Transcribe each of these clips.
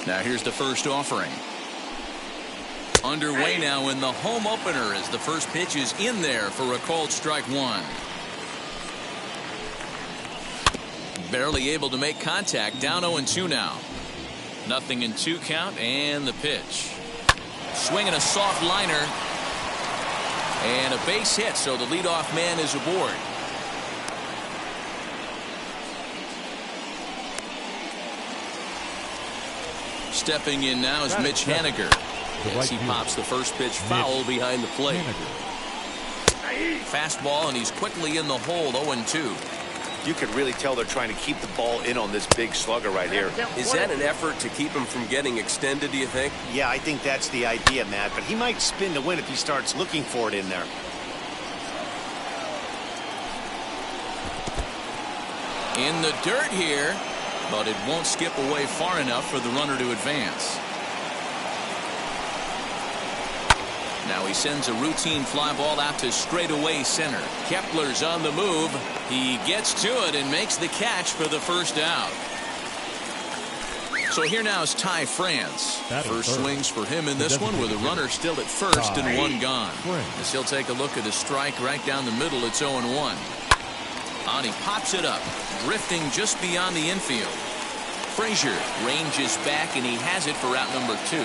Now here's the first offering. Underway now in the home opener as the first pitch is in there for a called strike one. Barely able to make contact. Down 0-2 now. 0-2 count and the pitch. Swinging a soft liner. And a base hit, so the leadoff man is aboard. Stepping in now is Mitch Haniger as he pops the first pitch foul behind the plate. Fastball, and he's quickly in the hole. 0-2. You can really tell they're trying to keep the ball in on this big slugger right here. Is that an effort to keep him from getting extended, do you think? Yeah, I think that's the idea, Matt, but he might spin to win if he starts looking for it in there. In the dirt here, but it won't skip away far enough for the runner to advance. Now he sends a routine fly ball out to straightaway center. Kepler's on the move. He gets to it and makes the catch for the first out. So here now is Ty France. First swings for him in this one with a runner still at first and one gone. As he'll take a look at a strike right down the middle. It's 0-1. And he pops it up, drifting just beyond the infield. Frazier ranges back, and he has it for out number 2.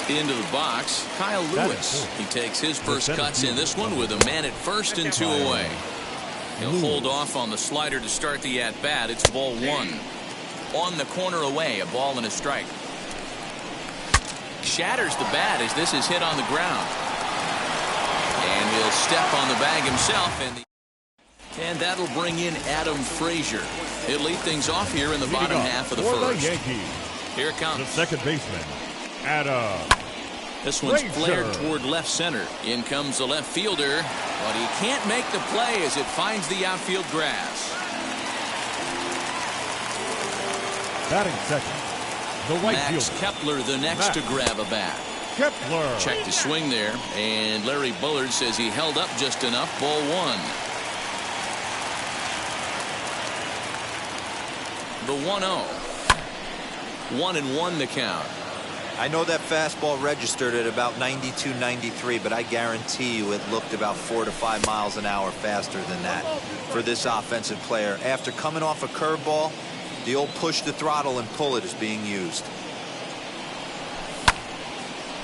Into the box, Kyle Lewis. He takes his first cuts in this one with a man at first and 2 away. He'll hold off on the slider to start the at-bat. It's ball 1. On the corner away, a ball and a strike. Shatters the bat as this is hit on the ground. And he'll step on the bag himself. And that'll bring in Adam Frazier. He'll lead things off here in the bottom half of the first. Here it comes. The second baseman, Adam. This one's flared toward left center. In comes the left fielder, but he can't make the play as it finds the outfield grass. Batting second, the right Max fielder. Kepler the next to grab a bat. Kepler. Check the swing there, and Larry Bullard says he held up just enough. Ball 1. The 1-0. 1-1 the count. I know that fastball registered at about 92, 93, but I guarantee you it looked about 4 to 5 miles an hour faster than that for this offensive player. After coming off a curveball, the old push the throttle and pull it is being used.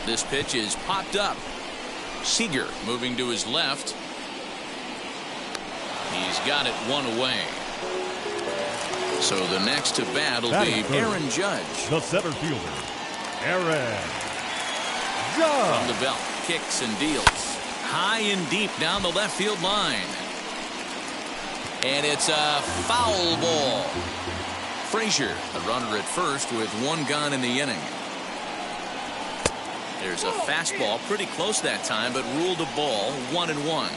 This pitch is popped up. Seager moving to his left. He's got it 1 away. So the next to bat will be Aaron Judge. The center fielder, Aaron Judge. From the belt, kicks and deals. High and deep down the left field line. And it's a foul ball. Frazier, the runner at first with 1 gone in the inning. There's a fastball pretty close that time, but ruled a ball. 1-1.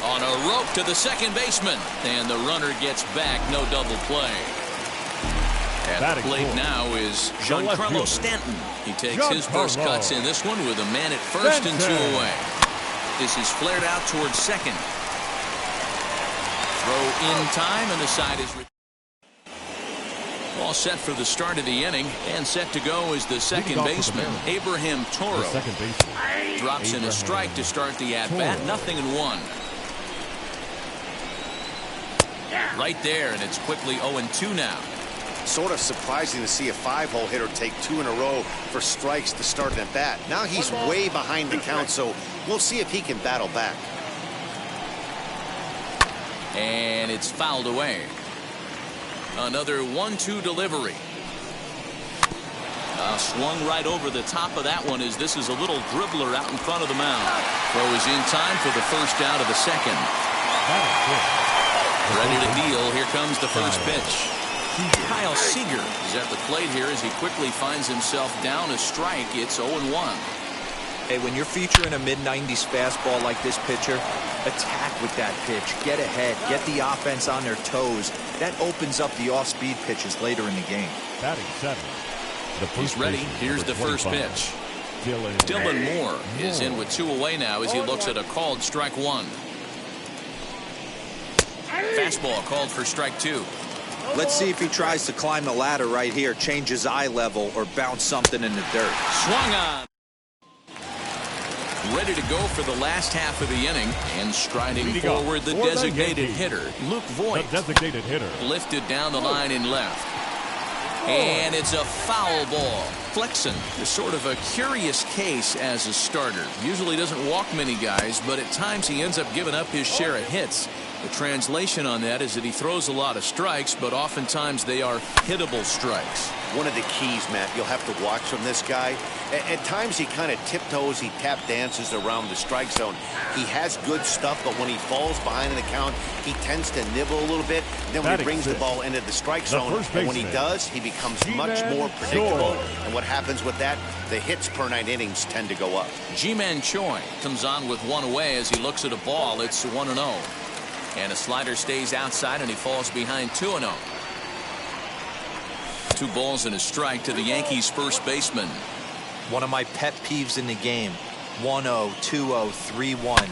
On a rope to the second baseman, and the runner gets back. No double play. At the plate now is Giancarlo Stanton. He takes his first cuts in this one with a man at first and 2 away. This is flared out towards second. Throw in time, and the side is all set for the start of the inning, and set to go is the second baseman, Abraham Toro. Drops in a strike to start the at-bat. 0-1. Right there, and it's quickly 0-2 now. Sort of surprising to see a 5-hole hitter take 2 in a row for strikes to start an at-bat. Now he's way behind the count, so we'll see if he can battle back. And it's fouled away. Another 1-2 delivery. Swung right over the top of that one as this is a little dribbler out in front of the mound. Throw is in time for the first out of the second. Ready to deal. Here comes the first pitch. Kyle Seager is at the plate here as he quickly finds himself down a strike. It's 0-1. Hey, when you're featuring a mid-90s fastball like this pitcher, attack with that pitch. Get ahead. Get the offense on their toes. That opens up the off-speed pitches later in the game. Batting seven. He's ready. Here's the first pitch. Dylan Moore is in with 2 away now as he looks at a called strike 1. Fastball called for strike 2. Let's see if he tries to climb the ladder right here, change his eye level, or bounce something in the dirt. Swung on. Ready to go for the last half of the inning, and striding forward the designated hitter, Luke Voigt. The designated hitter. Lifted down the line and left. And it's a foul ball. Flexen is sort of a curious case as a starter. Usually doesn't walk many guys, but at times he ends up giving up his share of hits. The translation on that is that he throws a lot of strikes, but oftentimes they are hittable strikes. One of the keys, Matt, you'll have to watch from this guy. At times he kind of tiptoes, he tap dances around the strike zone. He has good stuff, but when he falls behind in the count, he tends to nibble a little bit. Then when he brings the ball into the strike zone, and when he does, he becomes much more predictable. And what happens with that? The hits per 9 innings tend to go up. Ji-Man Choi comes on with 1 away as he looks at a ball. It's 1-0. And a slider stays outside, and he falls behind 2-0. 2 balls and a strike to the Yankees' first baseman. One of my pet peeves in the game. 1-0, 2-0, 3-1.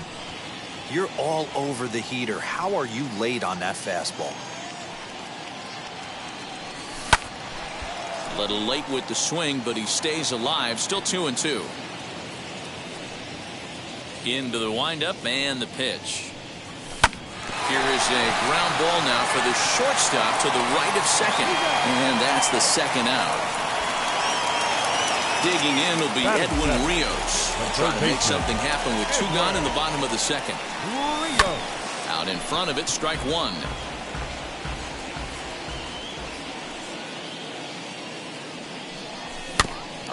You're all over the heater. How are you late on that fastball? A little late with the swing, but he stays alive. Still 2-2. Into the windup and the pitch. Here is a ground ball now for the shortstop to the right of second. And that's the second out. Digging in will be Edwin Rios. Trying to make something happen with 2 gone in the bottom of the second. Out in front of it, strike 1.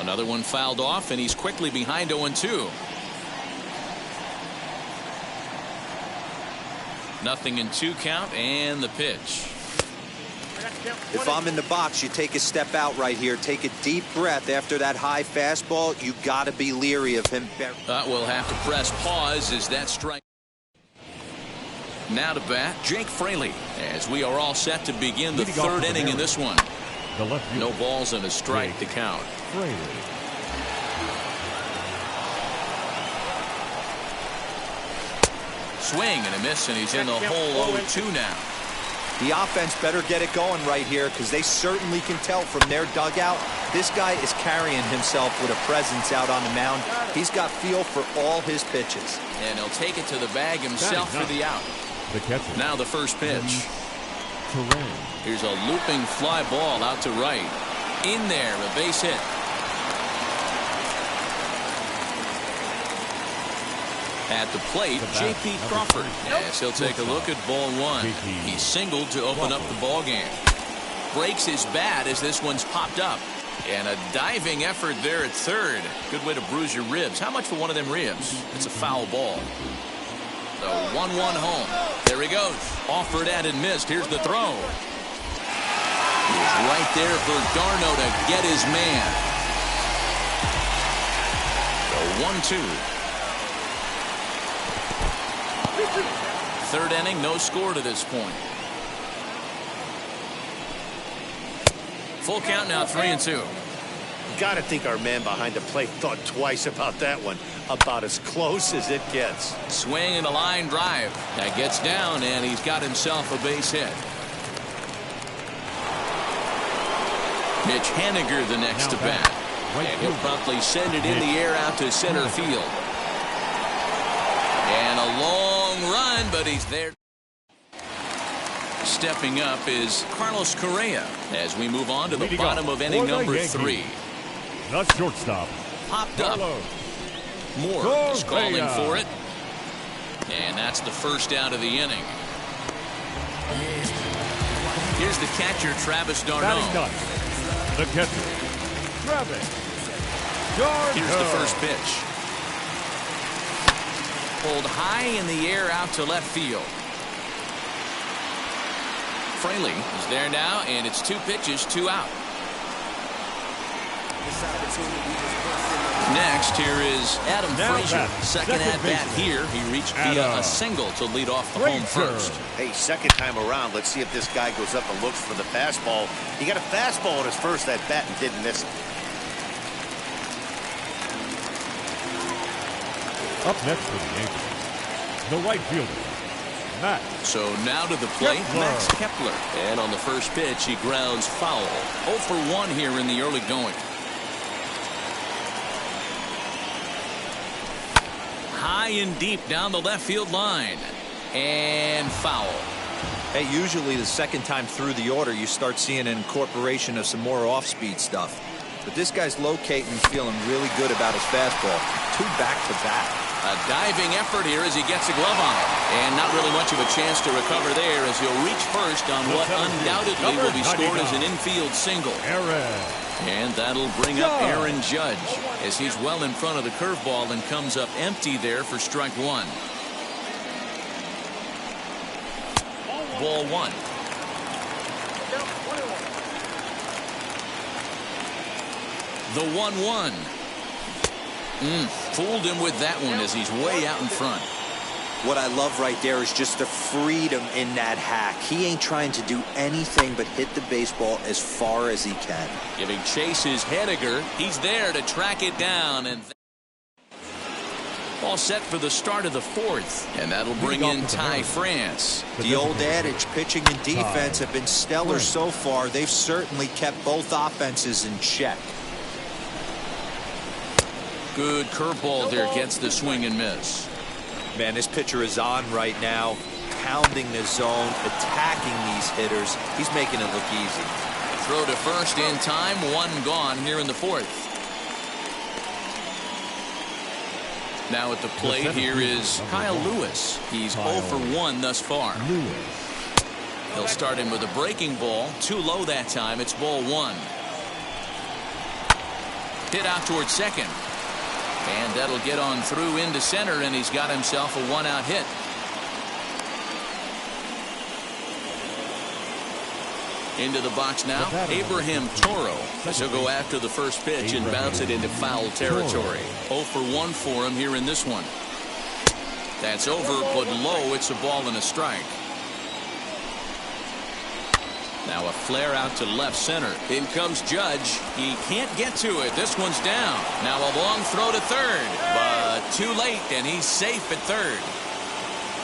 Another one fouled off, and he's quickly behind 0-2. Nothing in 2 count, and the pitch. If I'm in the box, you take a step out right here. Take a deep breath after that high fastball. You got to be leery of him. We'll have to press pause as that strike. Now to bat, Jake Fraley, as we are all set to begin the 3rd inning in this one. No balls and a strike to count. Swing and a miss, and he's in the hole 0-2 now. The offense better get it going right here, because they certainly can tell from their dugout this guy is carrying himself with a presence out on the mound. He's got feel for all his pitches. And he'll take it to the bag himself for the out. Now the first pitch. Here's a looping fly ball out to right. In there, a base hit. At the plate, J.P. Crawford. Yes, he'll take a look at ball 1. He singled to open up the ball game. Breaks his bat as this one's popped up. And a diving effort there at third. Good way to bruise your ribs. How much for one of them ribs? It's a foul ball. The 1-1 home. There he goes. Offered at and missed. Here's the throw. He's right there for Darno to get his man. The 1-2. 3rd inning, no score to this point. Full count now, 3-2. Got to think our man behind the plate thought twice about that one. About as close as it gets. Swing and a line drive. That gets down, and he's got himself a base hit. Mitch Haniger the next to bat. And he'll promptly send it in the air out to center field. And a long run, but he's there. Stepping up is Carlos Correa as we move on to the bottom of inning number 3. The shortstop. Popped up. Moore is calling for it. And that's the first out of the inning. Here's the catcher, Travis d'Arnaud. The catcher, Travis d'Arnaud. Here's the first pitch. Pulled high in the air out to left field. Fraley is there now, and it's 2 pitches, 2 out. Next, here is Adam Frazier. Second at-bat here. He reached via a single to lead off the home first. Hey, second time around, let's see if this guy goes up and looks for the fastball. He got a fastball at his first at-bat and didn't miss it. Up next for the Yankees, the right fielder, Max. So now to the plate, Max Kepler. And on the first pitch, he grounds foul. 0 for 1 here in the early going. High and deep down the left field line. And foul. Hey, usually the second time through the order, you start seeing an incorporation of some more off-speed stuff. But this guy's locating, feeling really good about his fastball. 2 back-to-back. A diving effort here as he gets a glove on it. And not really much of a chance to recover there as he'll reach first on what undoubtedly will be scored as an infield single. And that'll bring up Aaron Judge as he's well in front of the curveball and comes up empty there for strike 1. Ball 1. The 1-1. Fooled him with that one as he's way out in front. What I love right there is just the freedom in that hack. He ain't trying to do anything but hit the baseball as far as he can. Giving chase is Hediger. He's there to track it down. And all set for the start of the 4th. And that'll bring in Ty France. The old adage, pitching and defense have been stellar so far. They've certainly kept both offenses in check. Good curveball there, gets the swing and miss. Man, this pitcher is on right now, pounding the zone, attacking these hitters. He's making it look easy. Throw to first in time, 1 gone here in the 4th. Now at the plate here is Kyle Lewis. He's 0 for 1 thus far. He'll start him with a breaking ball, too low that time. It's ball 1. Hit out towards second. And that'll get on through into center, and he's got himself a 1-out hit. Into the box now, Abraham Toro. As he'll go after the first pitch and bounce it into foul territory. 0 for 1 for him here in this one. That's over, but low. It's a ball and a strike. Now a flare out to left center. In comes Judge. He can't get to it. This one's down. Now a long throw to third, but too late, and he's safe at third.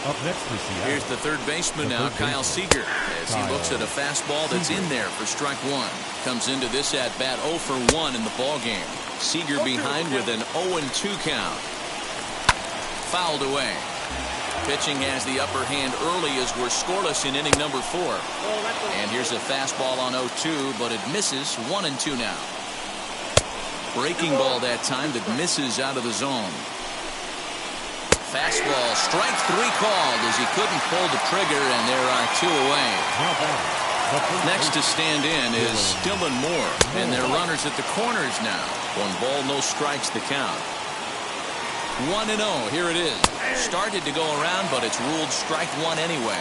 Up next for Seattle. Here's the third baseman now, Kyle Seager, as he looks at a fastball that's in there for strike 1. Comes into this at bat 0 for 1 in the ball game. Seager behind with an 0-2 count. Fouled away. Pitching has the upper hand early as we're scoreless in inning number 4. And here's a fastball on 0-2, but it misses. 1-2 now. Breaking ball that time that misses out of the zone. Fastball, strike 3 called as he couldn't pull the trigger, and there are 2 away. Next to stand in is Dylan Moore, and they're runners at the corners now. 1 ball, no strikes the count. 1-0, here it is. Started to go around, but it's ruled strike 1 anyway.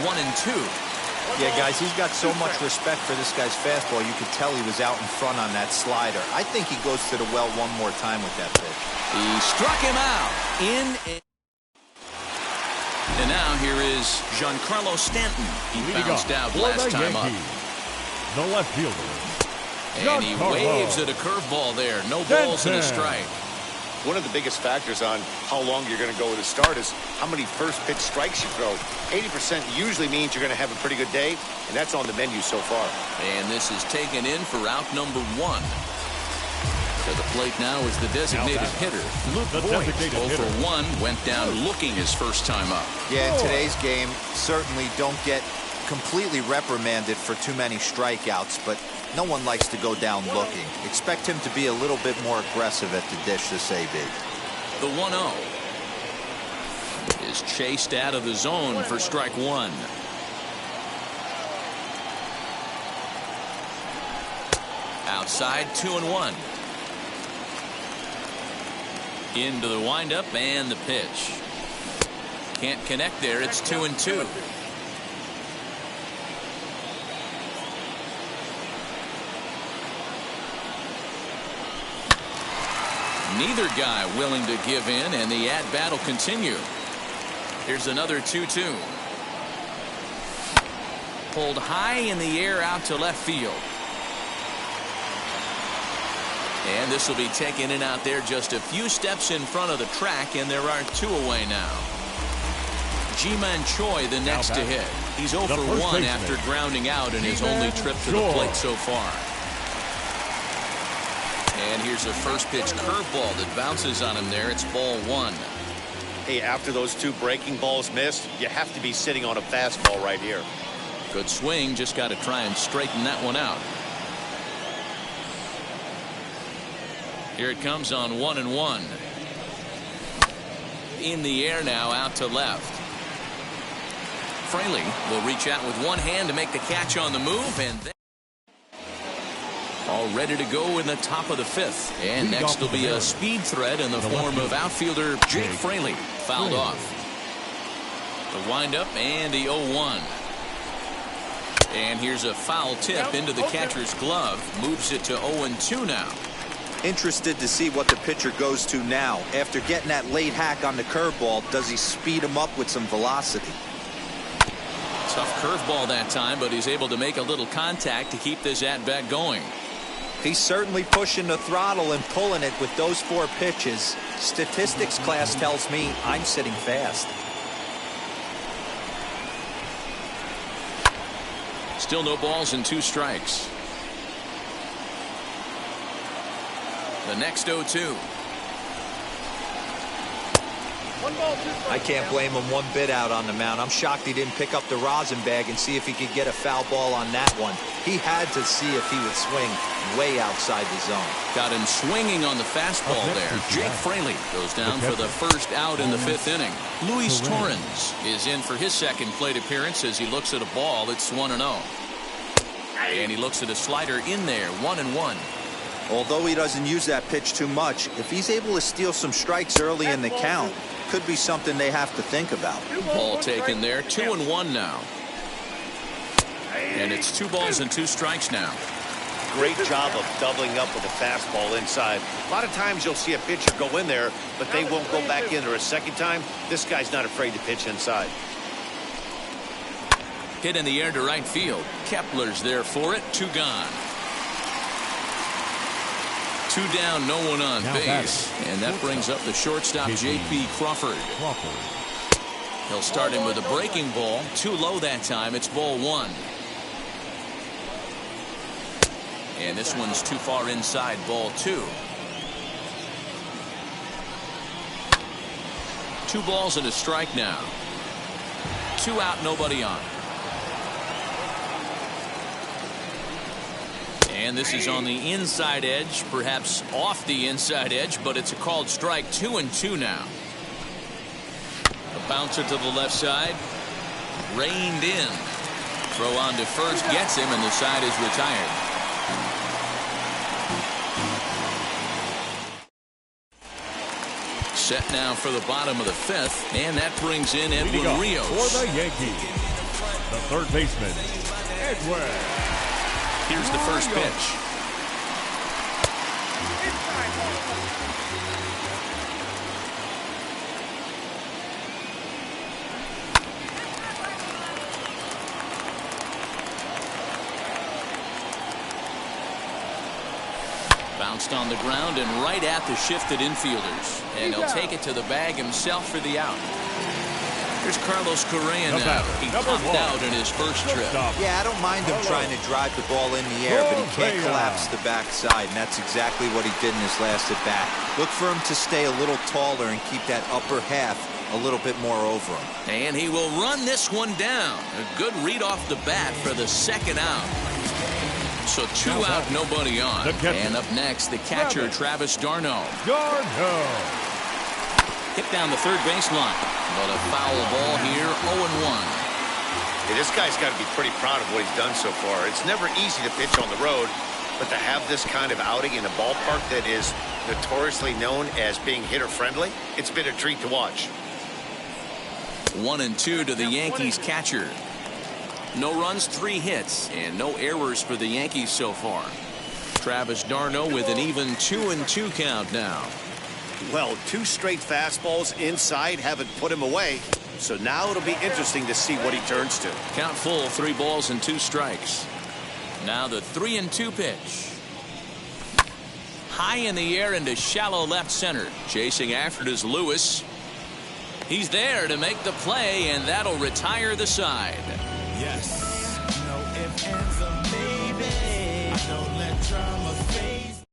One and 2. Yeah, guys, he's got so much respect for this guy's fastball. You could tell he was out in front on that slider. I think he goes to the well one more time with that pitch. He struck him out. And now here is Giancarlo Stanton. He bounced out last time up. The left fielder. And he waves at a curveball there. No balls and a strike. One of the biggest factors on how long you're going to go with a start is how many first pitch strikes you throw. 80% usually means you're going to have a pretty good day, and that's on the menu so far. And this is taken in for out number 1. To the plate now is the designated hitter, Luke Boyd. 0 for 1, went down looking his first time up. Yeah, in today's game, certainly don't get completely reprimanded for too many strikeouts, but no one likes to go down looking. Expect him to be a little bit more aggressive at the dish this AB. The 1-0 is chased out of the zone for strike 1. Outside, 2-1. Into the windup and the pitch. Can't connect there. It's 2-2. Neither guy willing to give in, and the at-bat will continue. Here's another 2-2. Pulled high in the air out to left field. And this will be taken in out there just a few steps in front of the track, and there are 2 away now. Ji-Man Choi the next to hit. He's 0 for 1 after grounding out in his only trip to the plate so far. And here's a first pitch curveball that bounces on him there. It's ball 1. Hey, after those 2 breaking balls missed, you have to be sitting on a fastball right here. Good swing, just got to try and straighten that one out. Here it comes on 1-1. In the air now, out to left. Fraley will reach out with one hand to make the catch on the move, and then all ready to go in the top of the 5th. And next will be a speed threat in the form of outfielder Jake Fraley. Fouled off. The windup and the 0-1. And here's a foul tip into the catcher's glove. Moves it to 0-2 now. Interested to see what the pitcher goes to now. After getting that late hack on the curveball, does he speed him up with some velocity? Tough curveball that time, but he's able to make a little contact to keep this at-bat going. He's certainly pushing the throttle and pulling it with those 4 pitches. Statistics class tells me I'm sitting fast. Still no balls and 2 strikes. The next 0-2. I can't blame him one bit out on the mound. I'm shocked he didn't pick up the rosin bag and see if he could get a foul ball on that one. He had to see if he would swing way outside the zone. Got him swinging on the fastball there. Jake Fraley goes down for the first out in the 5th inning. Luis Torrens is in for his second plate appearance as he looks at a ball. It's 1-0. And he looks at a slider in there, 1-1. Although he doesn't use that pitch too much, if he's able to steal some strikes early in the count, could be something they have to think about. Ball taken there, 2-1 now. And it's 2 balls and 2 strikes now. Great job of doubling up with a fastball inside. A lot of times you'll see a pitcher go in there, but they won't go back in there a second time. This guy's not afraid to pitch inside. Hit in the air to right field. Kepler's there for it. 2 gone. 2 down, no one on base. And that brings up the shortstop, J.P. Crawford. He'll start him with a breaking ball. Too low that time. It's ball 1. And this one's too far inside, ball 2. 2 balls and a strike now. 2 out, nobody on. And this is on the inside edge, perhaps off the inside edge, but it's a called strike. 2-2 now. A bouncer to the left side. Reined in. Throw on to first, gets him, and the side is retired. Set now for the bottom of the 5th, and that brings in Edwin Rios. For the Yankees, the third baseman, Edwin. Here's the first pitch. Bounced on the ground and right at the shifted infielders. And he'll take it to the bag himself for the out. Here's Carlos Correa now. He popped out in his first trip. Yeah, I don't mind him trying to drive the ball in the air, but he can't collapse the backside, and that's exactly what he did in his last at-bat. Look for him to stay a little taller and keep that upper half a little bit more over him. And he will run this one down. A good read off the bat for the second out. So 2 out, nobody on. And up next, the catcher, Travis d'Arnaud. Hit down the third baseline, but a foul ball here, 0-1. Hey, this guy's got to be pretty proud of what he's done so far. It's never easy to pitch on the road, but to have this kind of outing in a ballpark that is notoriously known as being hitter-friendly, it's been a treat to watch. 1-2 to the Yankees catcher. No runs, 3 hits, and no errors for the Yankees so far. Travis d'Arnaud with an even 2-2 count now. Well, 2 straight fastballs inside haven't put him away. So now it'll be interesting to see what he turns to. Count full, 3 balls and 2 strikes. Now the 3-2 pitch. high in the air into shallow left center. Chasing after it is Lewis. He's there to make the play, and that'll retire the side. Yes. No ifs, ands, or maybe. Don't let drama phase.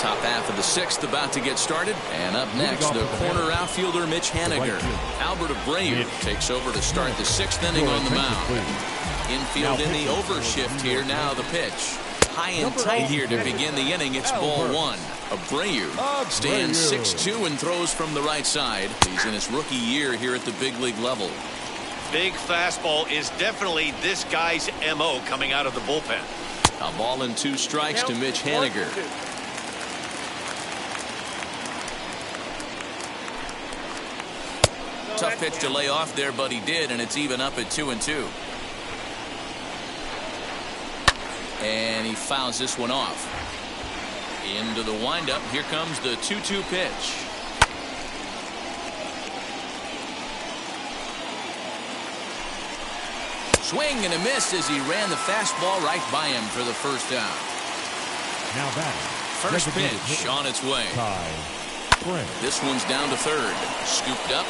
Top half of the sixth about to get started. And up next, the corner outfielder Mitch Haniger. Albert Abreu takes over to start the sixth inning on the mound. Infield in the overshift here. Now the pitch. High and tight here to begin the inning. It's ball one. Abreu stands 6'2" and throws from the right side. He's in his rookie year here at the big league level. Big fastball is definitely this guy's MO coming out of the bullpen. A ball and 2 strikes to Mitch Haniger. Tough pitch to lay off there, but he did, and it's even up at 2-2. And he fouls this one off. Into the windup. Here comes the 2-2 pitch. Swing and a miss as he ran the fastball right by him for the first out. Now batting. First pitch on its way. This one's down to third. Scooped up.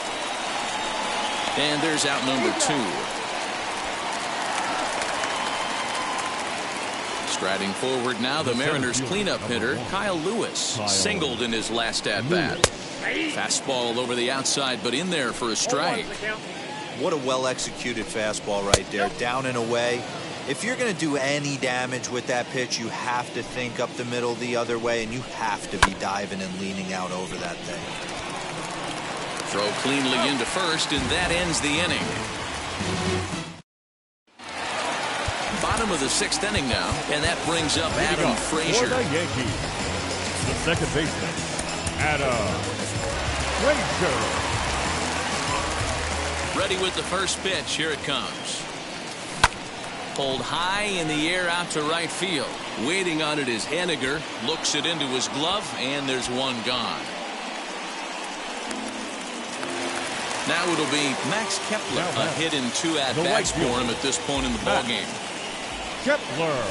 And there's out number 2. Striding forward now, the Mariners' cleanup hitter, Kyle Lewis, singled in his last at-bat. Fastball over the outside, but in there for a strike. What a well-executed fastball right there, down and away. If you're going to do any damage with that pitch, you have to think up the middle the other way, and you have to be diving and leaning out over that thing. Throw cleanly into first, and that ends the inning. Bottom of the sixth inning now, and that brings up Adam Frazier. For the Yankees, the second baseman, Adam Frazier. Ready with the first pitch. Here it comes. Pulled high in the air out to right field. Waiting on it is Haniger. Looks it into his glove, and there's one gone. Now it'll be Max Kepler, a hit in 2 at-bats for him at this point in the ballgame. Kepler.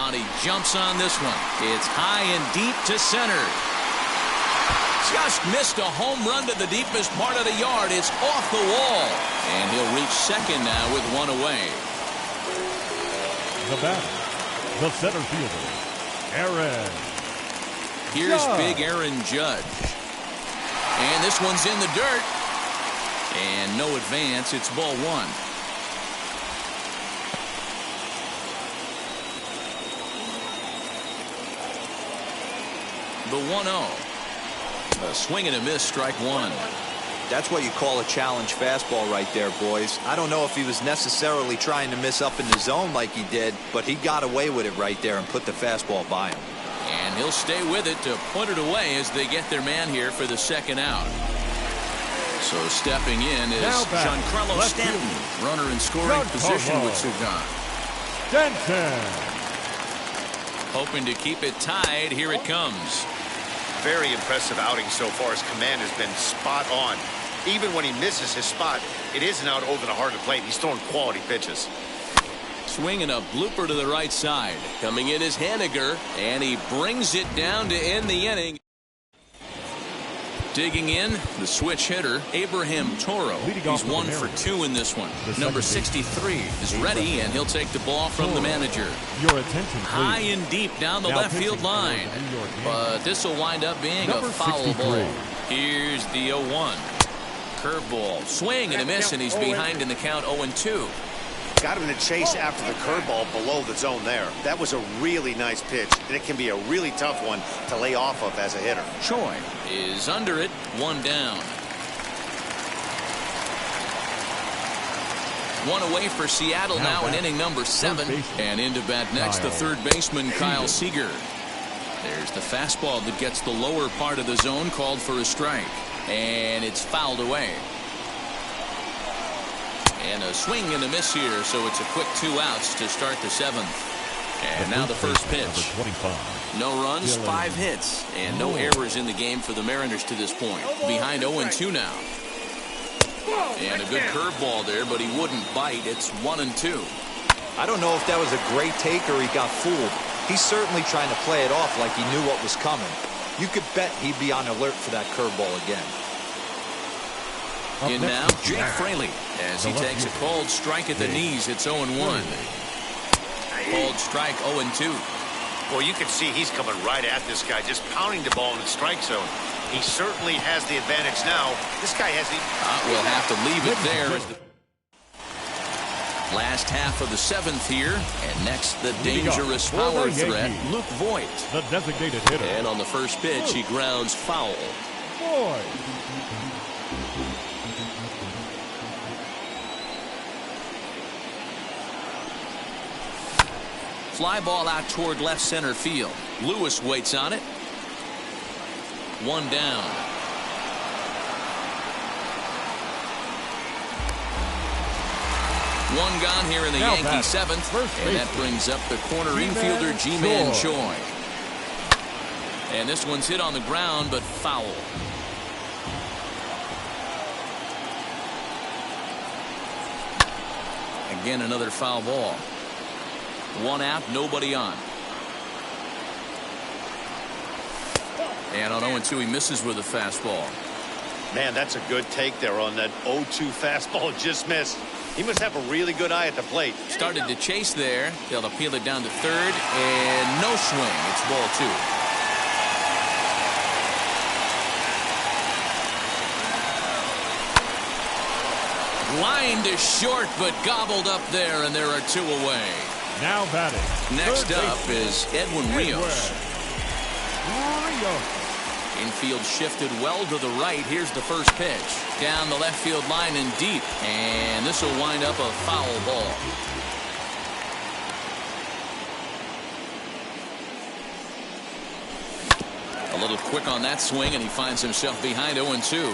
He jumps on this one. It's high and deep to center. Just missed a home run to the deepest part of the yard. It's off the wall. And he'll reach second now with one away. The batter, the center fielder, Aaron. Here's big Aaron Judge. And this one's in the dirt. And no advance. It's ball one. The 1-0. A swing and a miss, strike one. That's what you call a challenge fastball right there, boys. I don't know if he was necessarily trying to miss up in the zone like he did, but he got away with it right there and put the fastball by him. And he'll stay with it to put it away as they get their man here for the second out. So stepping in is Giancarlo Stanton. Runner in scoring position with Sugan. Stanton. Hoping to keep it tied. Here it comes. Very impressive outing so far. His command has been spot on. Even when he misses his spot, it isn't out over the heart of the plate. He's throwing quality pitches. Swinging a blooper to the right side. Coming in is Haniger, and he brings it down to end the inning. Digging in, the switch hitter, Abraham Toro. He's 1 for 2 in this one. Number 63 is ready, and he'll take the ball from the manager. Your attention, please. High and deep down the left field line. But this will wind up being a foul ball. Here's the 0-1. Curveball. Swing and a miss, and he's behind in the count 0-2. Got him in a chase after the curveball below the zone there. That was a really nice pitch, and it can be a really tough one to lay off of as a hitter. Choi is under it, 1 down. 1 away for Seattle now in inning number 7. And into bat next, the third baseman, Kyle Seager. There's the fastball that gets the lower part of the zone, called for a strike. And it's fouled away. And a swing and a miss here, so it's a quick 2 outs to start the 7th. And now the first pitch. No runs, 5 hits, and no errors in the game for the Mariners to this point. Behind 0-2 now. And a good curveball there, but he wouldn't bite. It's 1-2. I don't know if that was a great take or he got fooled. He's certainly trying to play it off like he knew what was coming. You could bet he'd be on alert for that curveball again. In now, Jake Fraley, as he takes a called strike at the knees. It's 0-1. Called strike 0-2. Well, you can see he's coming right at this guy, just pounding the ball in the strike zone. He certainly has the advantage now. This guy has the... We'll have to leave it there. As the last half of the 7th here. And next, the dangerous power threat, Luke Voigt. The designated hitter. And on the first pitch, he grounds foul. Voigt. Fly ball out toward left center field. Lewis waits on it. One down. One gone here in the Yankee 7th. And that brings up the corner infielder, Ji-Man Choi. And this one's hit on the ground, but foul. Again, another foul ball. One out, nobody on. And on 0-2, he misses with a fastball. Man, that's a good take there on that 0-2 fastball just missed. He must have a really good eye at the plate. Started to chase there. They'll appeal it down to third, and no swing. It's ball 2. Line to short, but gobbled up there, and there are 2 away. Now batting. Next up is Edwin Rios. Infield shifted well to the right. Here's the first pitch. Down the left field line and deep. And this will wind up a foul ball. A little quick on that swing, and he finds himself behind 0-2.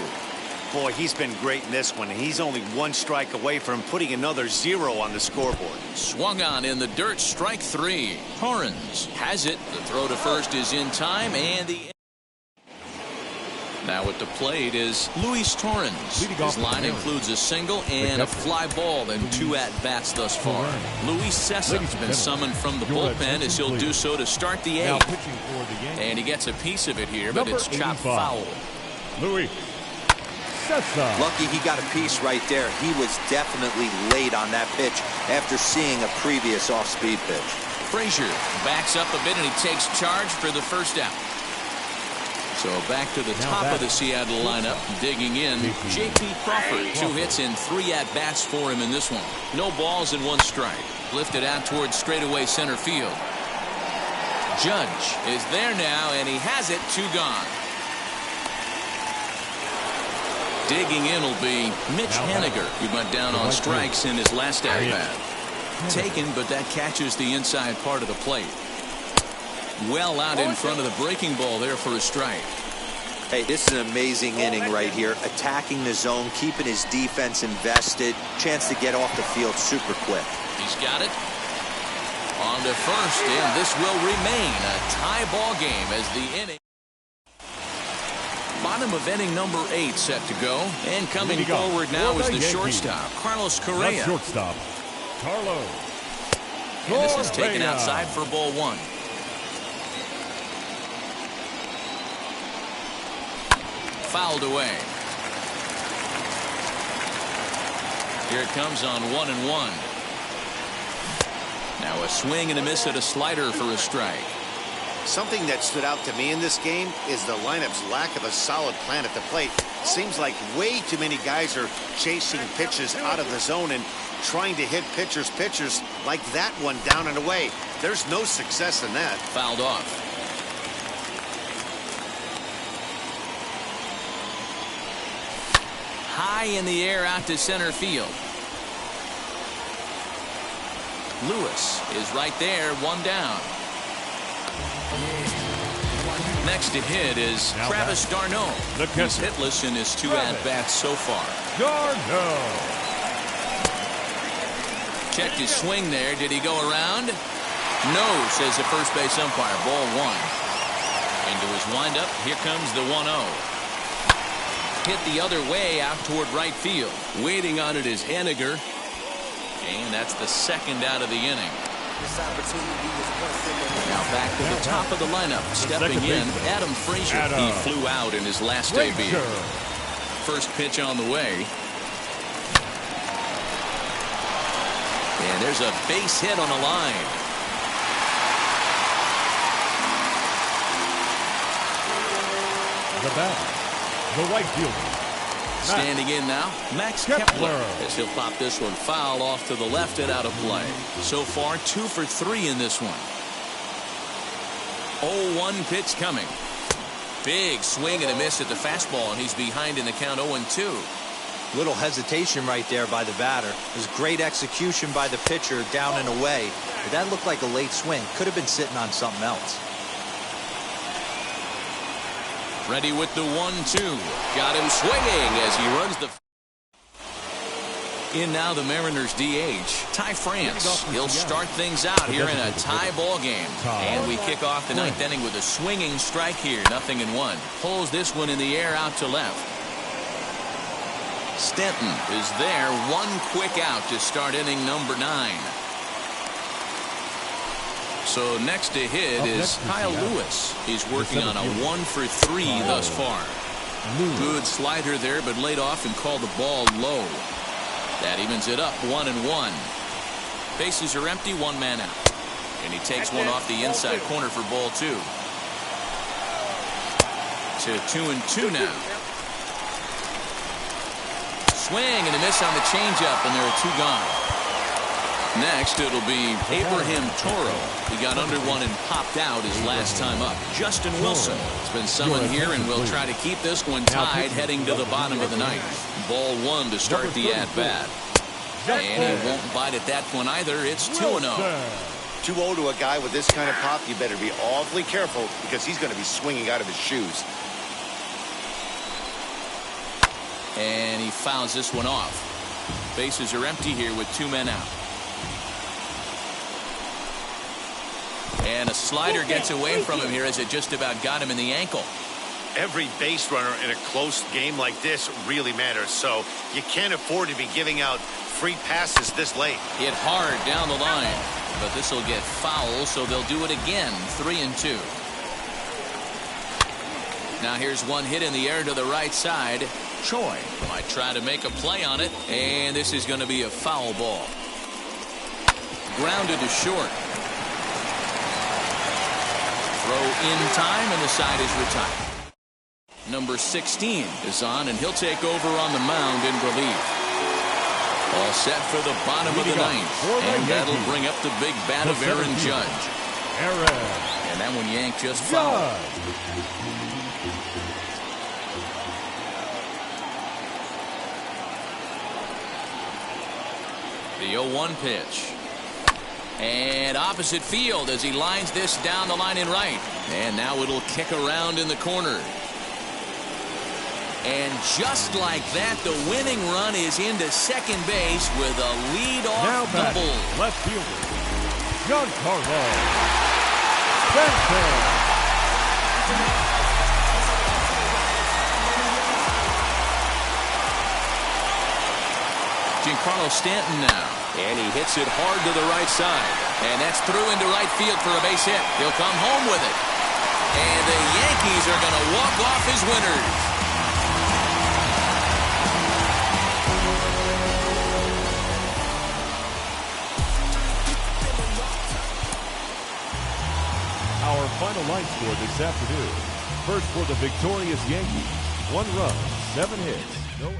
Boy, he's been great in this one. He's only 1 strike away from putting another 0 on the scoreboard. Swung on in the dirt, strike 3. Torrens has it. The throw to first is in time, and the... Now at the plate is Luis Torrens. His line includes a single and a fly ball and 2 at-bats thus far. Luis Sessa's been summoned from the bullpen as he'll do so to start the 8th. And he gets a piece of it here, but it's chopped foul. Luis. Lucky he got a piece right there. He was definitely late on that pitch after seeing a previous off-speed pitch. Frazier backs up a bit, and he takes charge for the first out. So back to the top of the Seattle lineup. Digging in, J.P. Crawford. 2 hits and 3 at-bats for him in this one. No balls and 1 strike. Lifted out towards straightaway center field. Judge is there now, and he has it. 2 gone. Digging in will be Mitch Haniger, who went down on strikes in his last at-bat. Taken, but that catches the inside part of the plate. Well out in front of the breaking ball there for a strike. Hey, this is an amazing inning right here. Attacking the zone, keeping his defense invested. Chance to get off the field super quick. He's got it. On to first, and this will remain a tie ball game as the inning. Bottom of inning number 8 set to go. And coming forward now is the shortstop, Carlos Correa. Shortstop, Carlos. And this is taken outside for ball 1. Fouled away. Here it comes on 1-1. Now a swing and a miss at a slider for a strike. Something that stood out to me in this game is the lineup's lack of a solid plan at the plate. Seems like way too many guys are chasing pitches out of the zone and trying to hit pitchers like that one down and away. There's no success in that. Fouled off. High in the air out to center field. Lewis is right there, 1 down. Next to hit is Travis d'Arnaud. He's hitless in his 2 at-bats so far. d'Arnaud. Checked his swing there. Did he go around? No, says the first base umpire. Ball 1. Into his windup. Here comes the 1-0. Hit the other way out toward right field. Waiting on it is Haniger. And that's the 2nd out of the inning. Now back to the top of the lineup. Stepping in, Adam Frazier. He flew out in his last debut. First pitch on the way. And there's a base hit on the line. The batter, the right fielder. Standing in now, Max Kepler. As he'll pop this one foul off to the left and out of play. So far, 2 for 3 in this one. 0-1 pitch coming. Big swing and a miss at the fastball, and he's behind in the count 0-2. Little hesitation right there by the batter. It was great execution by the pitcher down and away. But that looked like a late swing. Could have been sitting on something else. Ready with the 1-2. Got him swinging as he runs the... In now the Mariners DH, Ty France. He'll start things out here in a tie ball game. And we kick off the 9th inning with a swinging strike here. 0-1. Pulls this one in the air out to left. Stanton is there. One quick out to start inning number 9. So next to hit is Kyle Lewis. He's working on a 1 for 3 thus far. Good slider there, but laid off and called the ball low. That evens it up 1-1. Bases are empty, 1 man out. And he takes one off the inside corner for ball 2. To 2-2 now. Swing and a miss on the changeup, and there are 2 gone. Next, it'll be Abraham Toro. He got under one and popped out his last time up. Justin Wilson has been summoned here and will try to keep this one tied heading to the bottom of the 9th. Ball 1 to start the at-bat. And he won't bite at that one either. It's 2-0. 2-0 to a guy with this kind of pop, you better be awfully careful because he's going to be swinging out of his shoes. And he fouls this one off. Bases are empty here with 2 men out. And a slider gets away from him here as it just about got him in the ankle. Every base runner in a close game like this really matters, so you can't afford to be giving out free passes this late. Hit hard down the line, but this will get foul, so they'll do it again. 3-2. Now here's one hit in the air to the right side. Choi might try to make a play on it, and this is going to be a foul ball. Grounded to short. Throw in time, and the side is retired. Number 16 is on, and he'll take over on the mound in relief. All set for the bottom of the 9th, and that'll bring up the big bat of Aaron Judge. And that one yanked just foul. The 0-1 pitch. And opposite field as he lines this down the line in right. And now it'll kick around in the corner. And just like that, the winning run is into second base with a lead-off double. Left fielder, Giancarlo. Giancarlo Stanton now. And he hits it hard to the right side. And that's through into right field for a base hit. He'll come home with it. And the Yankees are going to walk off as winners. Our final line score this afternoon. First for the victorious Yankees. 1 run, 7 hits, no